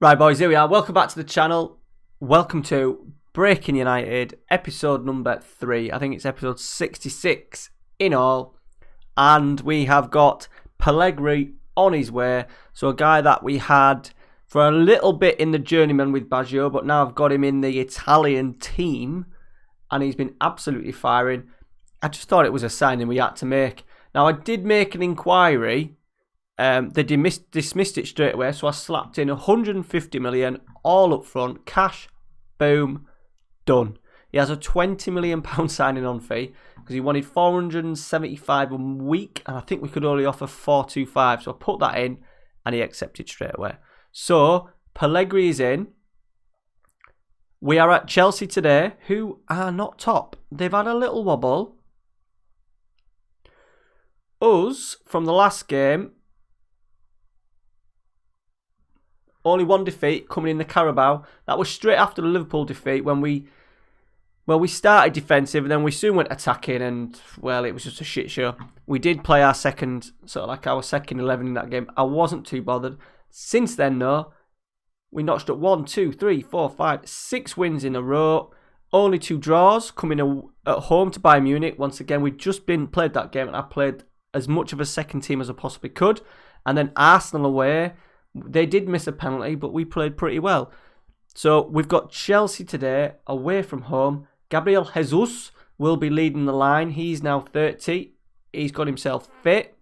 Right, boys, here we are. Welcome back to the channel. Welcome to Breaking United, episode number 3. I think it's episode 66 in all. And we have got Pellegrini on his way. So a guy that we had for a little bit in the journeyman with Baggio, but now I've got him in the Italian team. And he's been absolutely firing. I just thought it was a signing we had to make. Now, I did make an inquiry. They dismissed it straight away, so I slapped in 150 million all up front, cash, boom, done. He has a £20 million signing on fee because he wanted 475 a week, and I think we could only offer 425. So I put that in, and he accepted straight away. So Pellegrini is in. We are at Chelsea today, who are not top. They've had a little wobble. Us, from the last game, only one defeat coming in the Carabao. That was straight after the Liverpool defeat when we started defensive and then we soon went attacking and, well, it was just a shit show. We did play our second 11 in that game. I wasn't too bothered. Since then, though, we notched up 1, 2, 3, 4, 5, 6 wins in a row. Only 2 draws coming at home to Bayern Munich. Once again, we'd just played that game and I played as much of a second team as I possibly could. And then Arsenal away. They did miss a penalty, but we played pretty well. So we've got Chelsea today, away from home. Gabriel Jesus will be leading the line. He's now 30. He's got himself fit.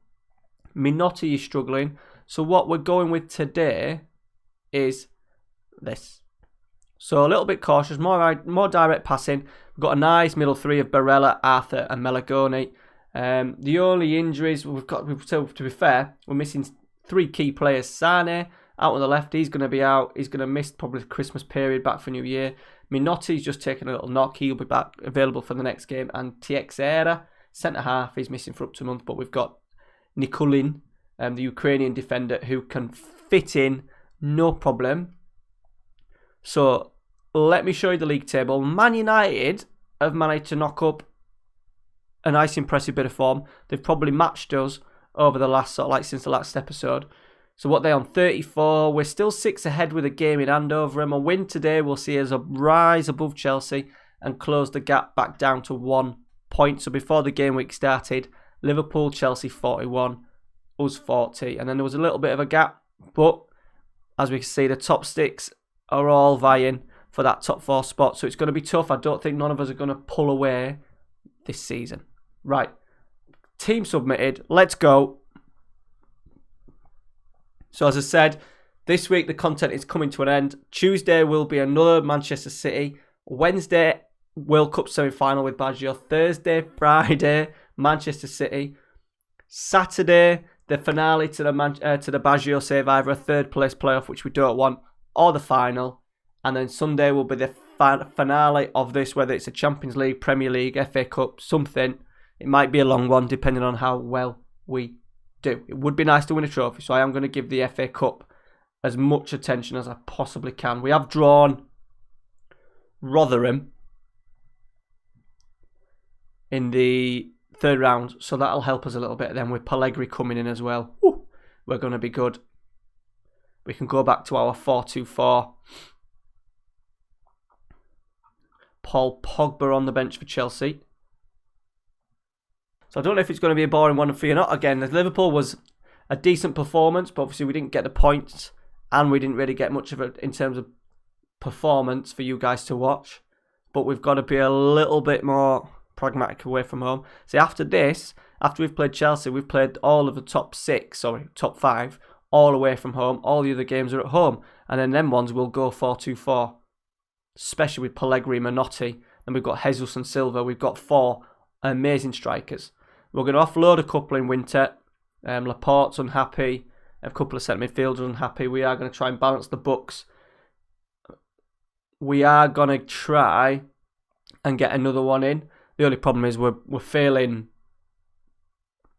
Minotti is struggling. So what we're going with today is this. So a little bit cautious, more direct passing. We've got a nice middle three of Barella, Arthur and Melagoni. The only injuries to be fair, we're missing 3 key players. Sane out on the left, he's going to be out. He's going to miss probably the Christmas period, back for New Year. Minotti's just taken a little knock. He'll be back available for the next game. And Teixeira, centre half, he's missing for up to a month. But we've got Nikulin, the Ukrainian defender, who can fit in no problem. So let me show you the league table. Man United have managed to knock up a nice impressive bit of form. They've probably matched us over the last since the last episode. So what they're on 34. We're still 6 ahead with a game in hand over them. A win today will see us rise above Chelsea and close the gap back down to 1 point. So before the game week started, Liverpool, Chelsea 41, us 40, and then there was a little bit of a gap. But as we can see, the top 6 are all vying for that top 4 spot. So it's going to be tough. I don't think none of us are going to pull away this season. Right. Team submitted. Let's go. So as I said, this week the content is coming to an end. Tuesday will be another Manchester City. Wednesday, World Cup semi-final with Baggio. Thursday, Friday, Manchester City. Saturday, the finale to the Baggio save, either a third place playoff, which we don't want, or the final. And then Sunday will be the finale of this, whether it's a Champions League, Premier League, FA Cup, something. It might be a long one, depending on how well we do. It would be nice to win a trophy, so I am going to give the FA Cup as much attention as I possibly can. We have drawn Rotherham in the 3rd round, so that'll help us a little bit. Then with Pellegrini coming in as well, we're going to be good. We can go back to our 4-2-4. Paul Pogba on the bench for Chelsea. So I don't know if it's going to be a boring one for you or not. Again, Liverpool was a decent performance, but obviously we didn't get the points and we didn't really get much of it in terms of performance for you guys to watch. But we've got to be a little bit more pragmatic away from home. See, after this, after we've played Chelsea, we've played all of the top 5, all away from home. All the other games are at home. And then them ones will go 4-2-4, especially with Pellegrini, Minotti. Then we've got Jesus and Silva. We've got 4 amazing strikers. We're going to offload a couple in winter. Laporte's unhappy. A couple of centre midfielders unhappy. We are going to try and balance the books. We are going to try and get another one in. The only problem is we're failing.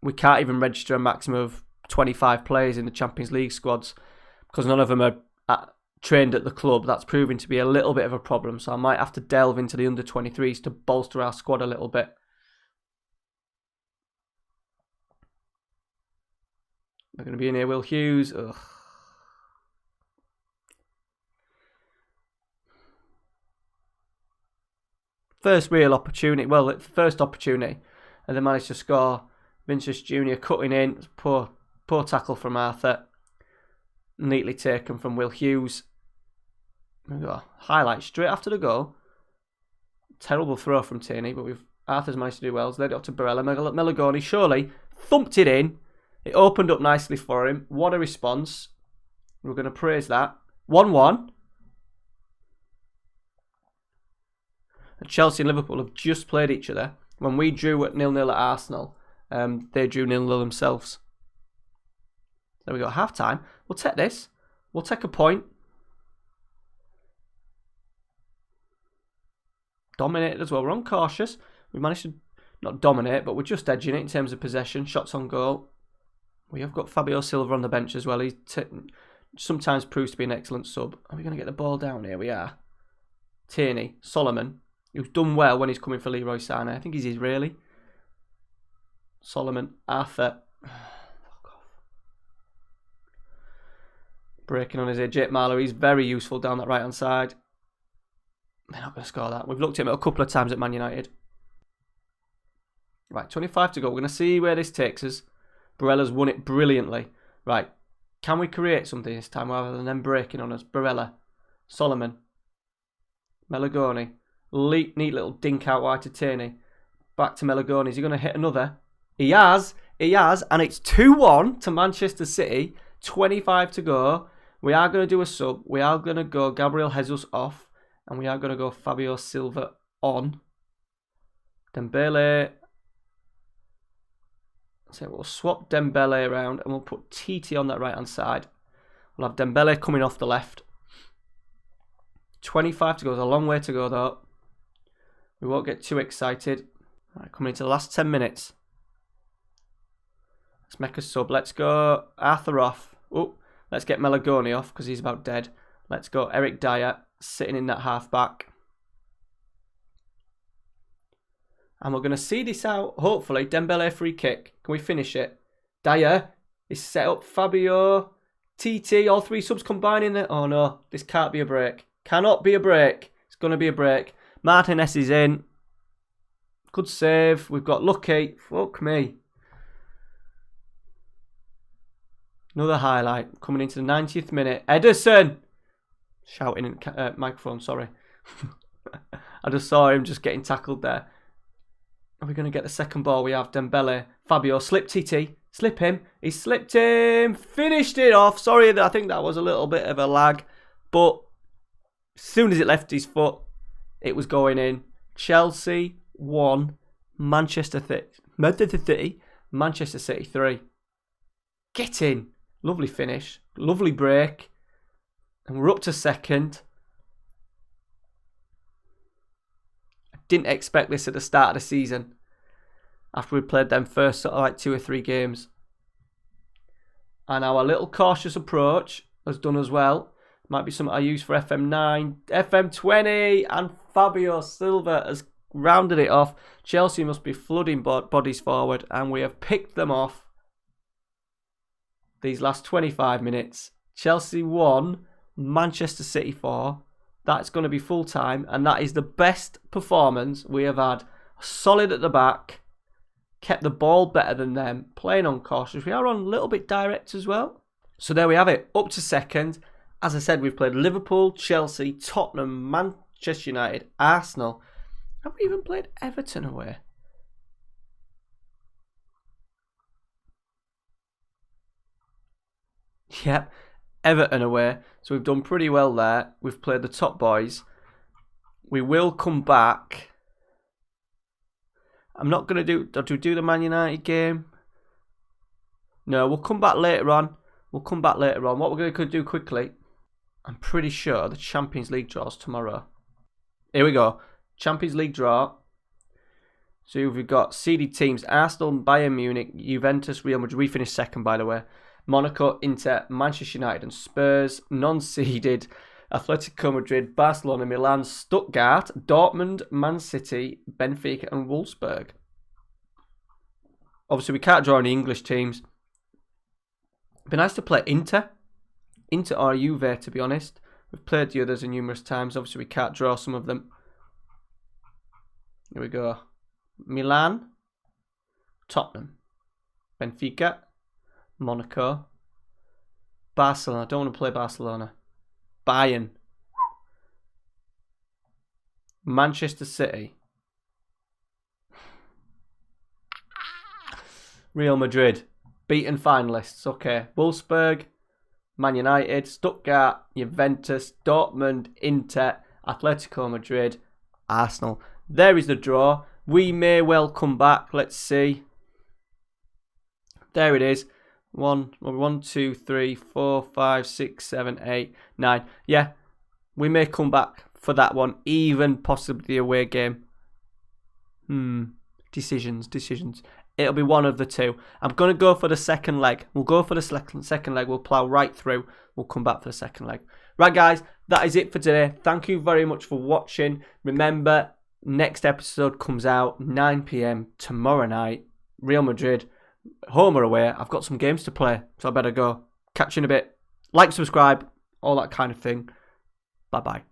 We can't even register a maximum of 25 players in the Champions League squads because none of them are trained at the club. That's proving to be a little bit of a problem. So I might have to delve into the under-23s to bolster our squad a little bit. We're going to be in here, Will Hughes. Ugh. first real opportunity. Well, the first opportunity, and they managed to score. Vinicius Junior cutting in, poor tackle from Arthur, neatly taken from Will Hughes. There we go. Highlight straight after the goal. Terrible throw from Tierney, but Arthur's managed to do well. He's led it up to Barella. Melagoni surely thumped it in. It opened up nicely for him. What a response. We're going to praise that. 1-1. And Chelsea and Liverpool have just played each other. When we drew at 0-0 at Arsenal, they drew 0-0 themselves. There we go. Half time. We'll take this. We'll take a point. Dominated as well. We're uncautious. We managed to not dominate, but we're just edging it in terms of possession. Shots on goal. We have got Fabio Silva on the bench as well. He sometimes proves to be an excellent sub. Are we going to get the ball down here? We are. Tierney. Solomon, who's done well when he's coming for Leroy Sané. I think he's Israeli. Solomon. Arthur. Fuck off. Breaking on his ear. Jake Marlowe. He's very useful down that right-hand side. They're not going to score that. We've looked at him a couple of times at Man United. Right, 25 to go. We're going to see where this takes us. Barella's won it brilliantly. Right, can we create something this time rather than them breaking on us? Barella, Solomon, Melagoni. Neat little dink out wide to Tierney. Back to Melagoni. Is he going to hit another? He has. And it's 2-1 to Manchester City. 25 to go. We are going to do a sub. We are going to go Gabriel Jesus off. And we are going to go Fabio Silva on. Dembele. So we'll swap Dembele around and we'll put TT on that right-hand side. We'll have Dembele coming off the left. 25 to go. There's a long way to go, though. We won't get too excited. All right, coming into the last 10 minutes. Let's make a sub. Let's go Arthur off. Oh, let's get Melagoni off because he's about dead. Let's go Eric Dyer sitting in that half-back. And we're going to see this out, hopefully. Dembele free kick. Can we finish it? Dyer is set up. Fabio, TT, all three subs combining there. Oh no, this can't be a break. Cannot be a break. It's going to be a break. Martinez is in. Good save. We've got lucky. Fuck me. Another highlight coming into the 90th minute. Ederson! Shouting in microphone, sorry. I just saw him just getting tackled there. Are we going to get the second ball? We have Dembele. Fabio, slip TT. Slip him. He slipped him. Finished it off. Sorry, I think that was a little bit of a lag. But as soon as it left his foot, it was going in. Chelsea 1. Manchester City 3. Get in. Lovely finish. Lovely break. And we're up to second. Didn't expect this at the start of the season after we played them first sort of like 2 or 3 games. And our little cautious approach has done as well. Might be something I use for FM9, FM20, and Fabio Silva has rounded it off. Chelsea must be flooding bodies forward, and we have picked them off these last 25 minutes. Chelsea 1, Manchester City 4. That's going to be full time, and that is the best performance we have had. Solid at the back, kept the ball better than them, playing on cautious. We are on a little bit direct as well. So there we have it, up to second. As I said, we've played Liverpool, Chelsea, Tottenham, Manchester United, Arsenal. Have we even played Everton away? Yep. Everton away, so we've done pretty well there. We've played the top boys. We will come back. I'm not going to do the Man United game. No, we'll come back later on. What we're going to do quickly, I'm pretty sure the Champions League draws tomorrow. Here we go. Champions League draw. So we've got seeded teams. Arsenal, Bayern Munich, Juventus, Real Madrid. We finished second, by the way. Monaco, Inter, Manchester United and Spurs. Non-seeded, Atletico Madrid, Barcelona, Milan, Stuttgart, Dortmund, Man City, Benfica and Wolfsburg. Obviously, we can't draw any English teams. It'd be nice to play Inter or Juve, to be honest. We've played the others numerous times. Obviously, we can't draw some of them. Here we go. Milan, Tottenham, Benfica, Monaco, Barcelona. I don't want to play Barcelona. Bayern, Manchester City, Real Madrid. Beaten finalists. Okay. Wolfsburg, Man United, Stuttgart, Juventus, Dortmund, Inter, Atletico Madrid, Arsenal. There is the draw. We may well come back. Let's see. There it is. 1, 2, 3, 4, 5, 6, 7, 8, 9. Yeah, we may come back for that one. Even possibly the away game. Decisions. It'll be one of the two. I'm going to go for the second leg. We'll go for the second leg. We'll plough right through. We'll come back for the second leg. Right, guys, that is it for today. Thank you very much for watching. Remember, next episode comes out 9 p.m. tomorrow night. Real Madrid, home or away. I've got some games to play, so I better go. Catch you in a bit. Like, subscribe, all that kind of thing. Bye-bye.